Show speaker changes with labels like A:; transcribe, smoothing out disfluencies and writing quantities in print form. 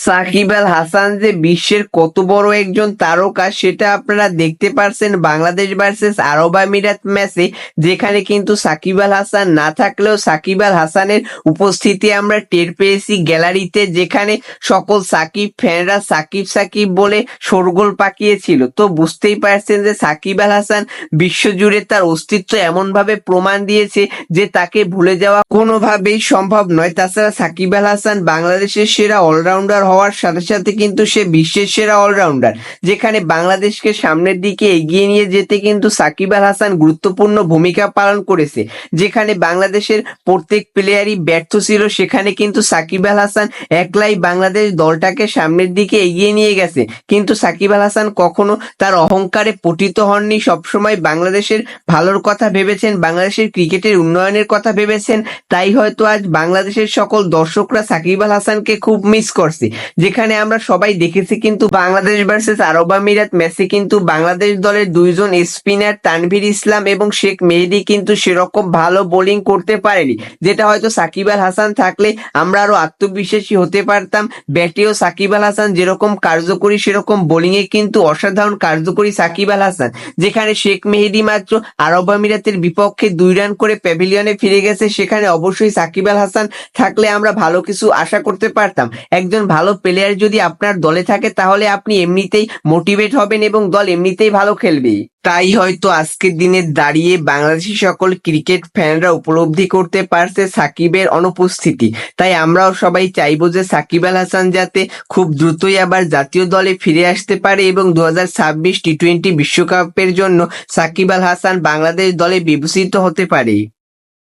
A: সাকিব আল হাসান যে বিশ্বের কত বড় একজন তারকা সেটা আপনারা দেখতে পারছেন বাংলাদেশ ভার্সেস আরব আমিরাত ম্যাচে, যেখানে কিন্তু সাকিব আল হাসান না থাকলেও সাকিব আল হাসানের উপস্থিতি আমরা টের পেয়েছি গ্যালারিতে, যেখানে সকল সাকিব ফ্যানরা সাকিব সাকিব বলে শোরগোল পাকিয়েছিল। তো বুঝতেই পারছেন যে সাকিব আল হাসান বিশ্বজুড়ে তার অস্তিত্ব এমনভাবে প্রমাণ দিয়েছে যে তাকে ভুলে যাওয়া কোনোভাবেই সম্ভব নয়। তাছাড়া সাকিব আল হাসান বাংলাদেশের সেরা অলরাউন্ডার হওয়ার সাথে সাথে কিন্তু সে বিশ্বের সেরা অলরাউন্ডার, যেখানে বাংলাদেশকে সামনের দিকে এগিয়ে নিয়ে যেতে কিন্তু সাকিব আল হাসান গুরুত্বপূর্ণ ভূমিকা পালন করেছে। যেখানে বাংলাদেশের প্রত্যেক প্লেয়ারই ব্যর্থ ছিল, সেখানে কিন্তু সাকিব আল হাসান একলাই বাংলাদেশ দলটাকে সামনের দিকে এগিয়ে নিয়ে গেছে। কিন্তু সাকিব আল হাসান কখনো তার অহংকারে পতিত হননি, সবসময় বাংলাদেশের ভালোর কথা ভেবেছেন, বাংলাদেশের ক্রিকেটের উন্নয়নের কথা ভেবেছেন। তাই হয়তো আজ বাংলাদেশের সকল দর্শকরা সাকিব আল হাসানকে খুব মিস করছে। যেখানে আমরা সবাই দেখেছি কিন্তু বাংলাদেশ ভার্সেস আরব আমিরাত ম্যাচে কিন্তু বাংলাদেশ দলের দুইজন স্পিনার তানভীর ইসলাম এবং শেখ মেহেদী কিন্তু সেরকম ভালো বোলিং করতে পারেনি, যেটা হয়তো সাকিব আল হাসান থাকলে আমরা আরো আত্মবিশ্বাসী হতে পারতাম। ব্যাটেও সাকিব আল হাসান যেরকম কার্যকরী সেরকম বোলিং এ কিন্তু অসাধারণ কার্যকরী সাকিব আল হাসান। যেখানে শেখ মেহেদী মাত্র আরব আমিরাতের বিপক্ষে 2 রান করে প্যাভিলিয়নে ফিরে গেছে, সেখানে অবশ্যই সাকিব আল হাসান থাকলে আমরা ভালো কিছু আশা করতে পারতাম। একজন ভালো প্লেয়ার যদি আপনার দলে থাকে তাহলে আপনি এমনিতেই মোটিভেট হবেন এবং দল এমনিতেই ভালো খেলবে। তাই হয়তো আজকের দিনে দাঁড়িয়ে বাংলাদেশি সকল ক্রিকেট ফ্যানরা উপলব্ধি করতে পারছে সাকিবের অনুপস্থিতি। তাই আমরাও সবাই চাইবো যে সাকিব আল হাসান যাতে খুব দ্রুতই আবার জাতীয় দলে ফিরে আসতে পারে এবং 2026 টি-20 বিশ্বকাপের জন্য সাকিব আল হাসান বাংলাদেশ দলে বিবেচিত হতে পারে।